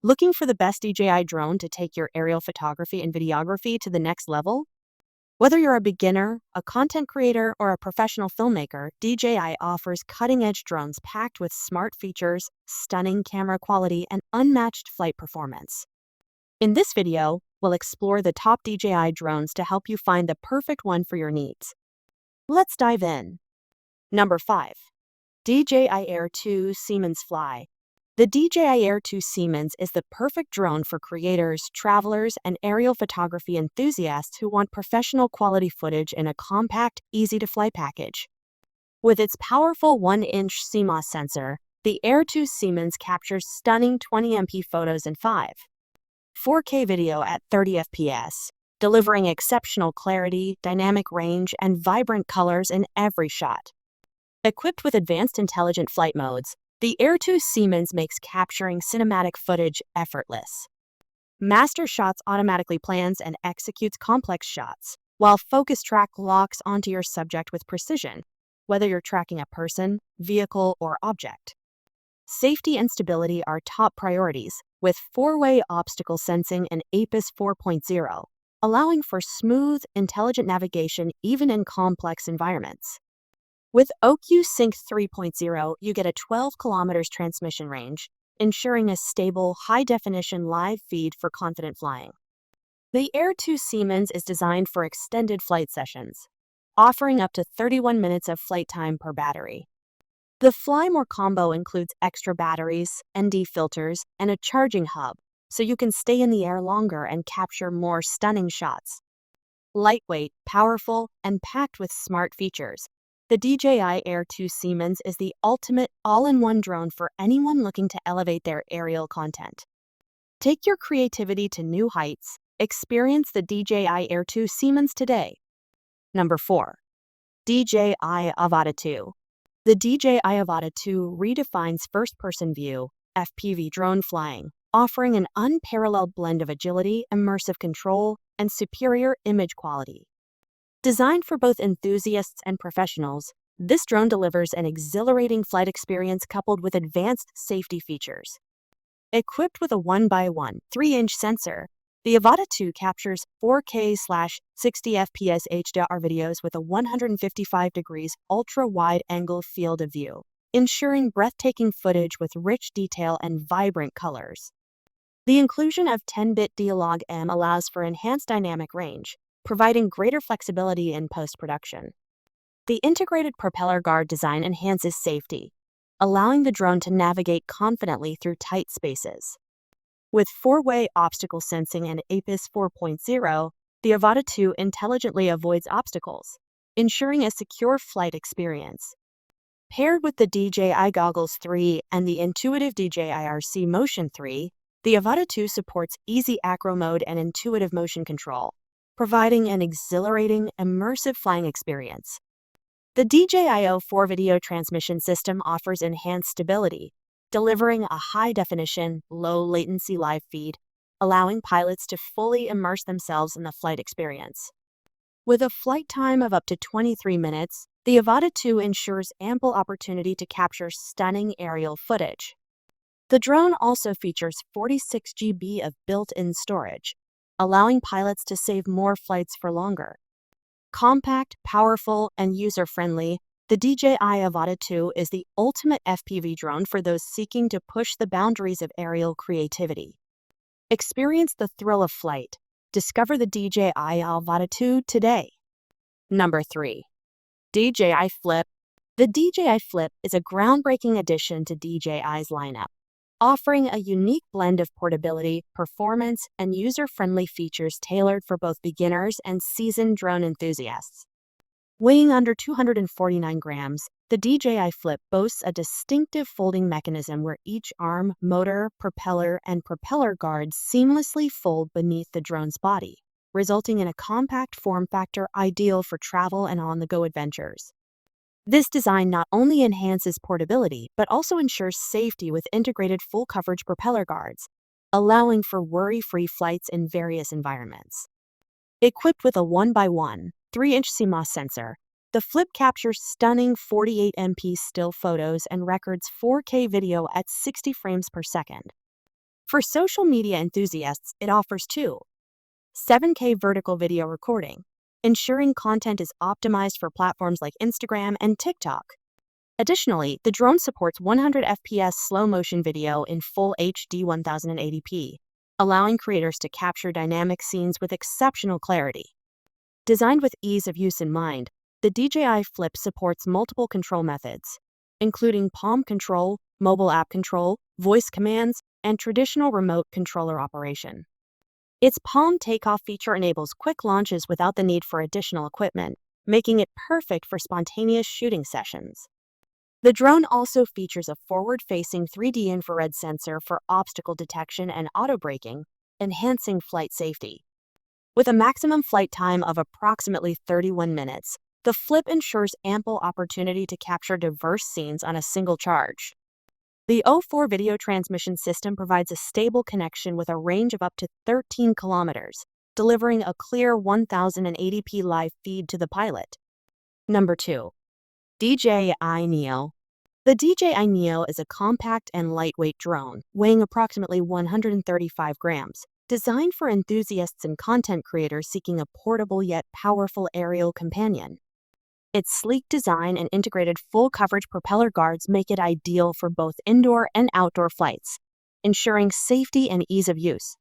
Looking for the best DJI drone to take your aerial photography and videography to the next level? Whether you're a beginner, a content creator, or a professional filmmaker, DJI offers cutting-edge drones packed with smart features, stunning camera quality, and unmatched flight performance. In this video, we'll explore the top DJI drones to help you find the perfect one for your needs. Let's dive in. Number 5. DJI Air 2 Siemens Fly. The DJI Air 2 Siemens is the perfect drone for creators, travelers, and aerial photography enthusiasts who want professional quality footage in a compact, easy-to-fly package. With its powerful 1-inch CMOS sensor, the Air 2 Siemens captures stunning 20MP photos in 4K video at 30 FPS, delivering exceptional clarity, dynamic range, and vibrant colors in every shot. Equipped with advanced intelligent flight modes, the Air 2 Siemens makes capturing cinematic footage effortless. Master Shots automatically plans and executes complex shots, while Focus Track locks onto your subject with precision, whether you're tracking a person, vehicle, or object. Safety and stability are top priorities, with 4-way obstacle sensing and APIS 4.0, allowing for smooth, intelligent navigation even in complex environments. With OQ Sync 3.0, you get a 12 km transmission range, ensuring a stable, high-definition live feed for confident flying. The Air 2 Siemens is designed for extended flight sessions, offering up to 31 minutes of flight time per battery. The Fly More combo includes extra batteries, ND filters, and a charging hub, so you can stay in the air longer and capture more stunning shots. Lightweight, powerful, and packed with smart features, the DJI Air 2 Siemens is the ultimate all-in-one drone for anyone looking to elevate their aerial content. Take your creativity to new heights. Experience the DJI Air 2 Siemens today. Number 4. DJI Avata 2. The DJI Avata 2 redefines first-person view, FPV drone flying, offering an unparalleled blend of agility, immersive control, and superior image quality. Designed for both enthusiasts and professionals, this drone delivers an exhilarating flight experience coupled with advanced safety features. Equipped with a 1x1 3-inch sensor, the Avata 2 captures 4K/60 FPS HDR videos with a 155 degrees ultra-wide-angle field of view, ensuring breathtaking footage with rich detail and vibrant colors. The inclusion of 10-bit Dialog M allows for enhanced dynamic range, providing greater flexibility in post-production. The integrated propeller guard design enhances safety, allowing the drone to navigate confidently through tight spaces. With 4-way obstacle sensing and APIS 4.0, the Avata 2 intelligently avoids obstacles, ensuring a secure flight experience. Paired with the DJI Goggles 3 and the intuitive DJI RC Motion 3, the Avata 2 supports easy acro mode and intuitive motion control, providing an exhilarating, immersive flying experience. The DJI 4 video transmission system offers enhanced stability, delivering a high-definition, low-latency live feed, allowing pilots to fully immerse themselves in the flight experience. With a flight time of up to 23 minutes, the Avata 2 ensures ample opportunity to capture stunning aerial footage. The drone also features 46 GB of built-in storage, allowing pilots to save more flights for longer. Compact, powerful, and user-friendly, the DJI Avata 2 is the ultimate FPV drone for those seeking to push the boundaries of aerial creativity. Experience the thrill of flight. Discover the DJI Avata 2 today. Number 3. DJI Flip. The DJI Flip is a groundbreaking addition to DJI's lineup, offering a unique blend of portability, performance, and user-friendly features tailored for both beginners and seasoned drone enthusiasts. Weighing under 249 grams, the DJI Flip boasts a distinctive folding mechanism where each arm, motor, propeller, and propeller guard seamlessly fold beneath the drone's body, resulting in a compact form factor ideal for travel and on-the-go adventures. This design not only enhances portability, but also ensures safety with integrated full-coverage propeller guards, allowing for worry-free flights in various environments. Equipped with a 1x1, 3-inch CMOS sensor, the Flip captures stunning 48MP still photos and records 4K video at 60 frames per second. For social media enthusiasts, it offers 7K vertical video recording, ensuring content is optimized for platforms like Instagram and TikTok. Additionally, the drone supports 100 FPS slow motion video in full HD 1080p, allowing creators to capture dynamic scenes with exceptional clarity. Designed with ease of use in mind, the DJI Flip supports multiple control methods, including palm control, mobile app control, voice commands, and traditional remote controller operation. Its palm takeoff feature enables quick launches without the need for additional equipment, making it perfect for spontaneous shooting sessions. The drone also features a forward-facing 3D infrared sensor for obstacle detection and auto-braking, enhancing flight safety. With a maximum flight time of approximately 31 minutes, the Flip ensures ample opportunity to capture diverse scenes on a single charge. The O4 video transmission system provides a stable connection with a range of up to 13 kilometers, delivering a clear 1080p live feed to the pilot. Number 2. DJI Neo. The DJI Neo is a compact and lightweight drone, weighing approximately 135 grams, designed for enthusiasts and content creators seeking a portable yet powerful aerial companion. Its sleek design and integrated full-coverage propeller guards make it ideal for both indoor and outdoor flights, ensuring safety and ease of use.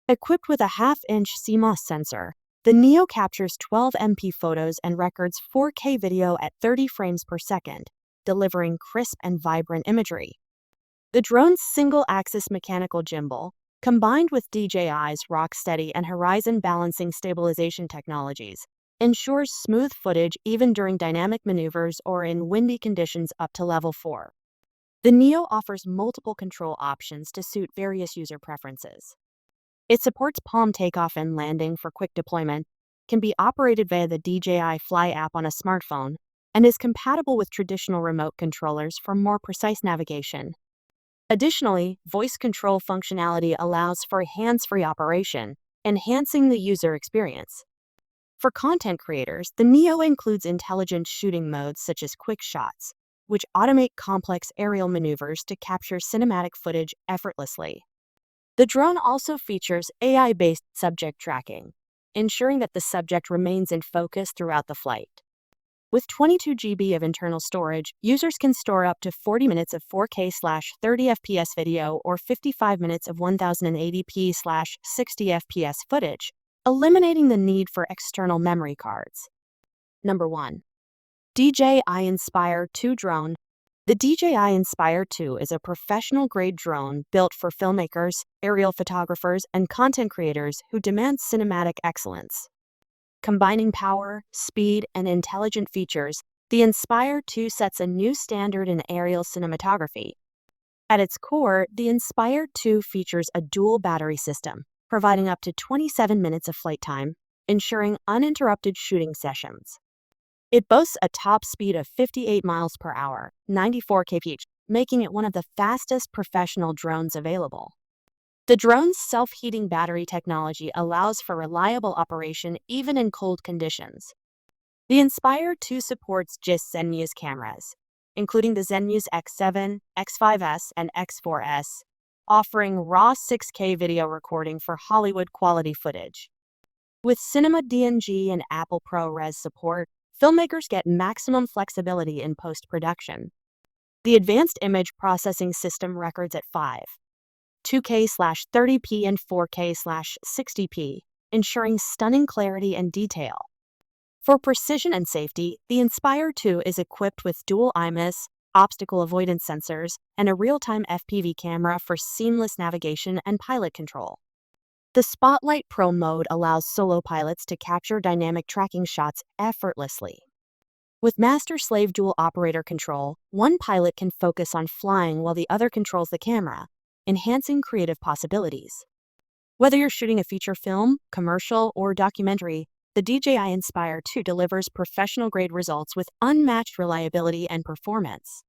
Equipped with a half-inch CMOS sensor, the Neo captures 12MP photos and records 4K video at 30 frames per second, delivering crisp and vibrant imagery. The drone's single-axis mechanical gimbal, combined with DJI's Rocksteady and Horizon balancing stabilization technologies, ensures smooth footage even during dynamic maneuvers or in windy conditions up to level 4. The Neo offers multiple control options to suit various user preferences. It supports palm takeoff and landing for quick deployment, can be operated via the DJI Fly app on a smartphone, and is compatible with traditional remote controllers for more precise navigation. Additionally, voice control functionality allows for hands-free operation, enhancing the user experience. For content creators, the Neo includes intelligent shooting modes such as quick shots, which automate complex aerial maneuvers to capture cinematic footage effortlessly. The drone also features AI-based subject tracking, ensuring that the subject remains in focus throughout the flight. With 22 GB of internal storage, users can store up to 40 minutes of 4K/30 FPS video or 55 minutes of 1080p/60 FPS footage, eliminating the need for external memory cards. Number 1. DJI Inspire 2 drone. The DJI Inspire 2 is a professional-grade drone built for filmmakers, aerial photographers, and content creators who demand cinematic excellence. Combining power, speed, and intelligent features, the Inspire 2 sets a new standard in aerial cinematography. At its core, the Inspire 2 features a dual battery system, providing up to 27 minutes of flight time, ensuring uninterrupted shooting sessions. It boasts a top speed of 58 miles per hour, 94 kph, making it one of the fastest professional drones available. The drone's self-heating battery technology allows for reliable operation even in cold conditions. The Inspire 2 supports GIS Zenmuse cameras, including the Zenmuse X7, X5S, and X4S, offering raw 6K video recording for Hollywood-quality footage. With Cinema DNG and Apple ProRes support, filmmakers get maximum flexibility in post-production. The Advanced Image Processing System records at 2K/30p and 4K/60p, ensuring stunning clarity and detail. For precision and safety, the Inspire 2 is equipped with dual IMUS, obstacle avoidance sensors, and a real-time FPV camera for seamless navigation and pilot control. The Spotlight Pro mode allows solo pilots to capture dynamic tracking shots effortlessly. With master-slave dual operator control, one pilot can focus on flying while the other controls the camera, enhancing creative possibilities. Whether you're shooting a feature film, commercial, or documentary, the DJI Inspire 2 delivers professional-grade results with unmatched reliability and performance.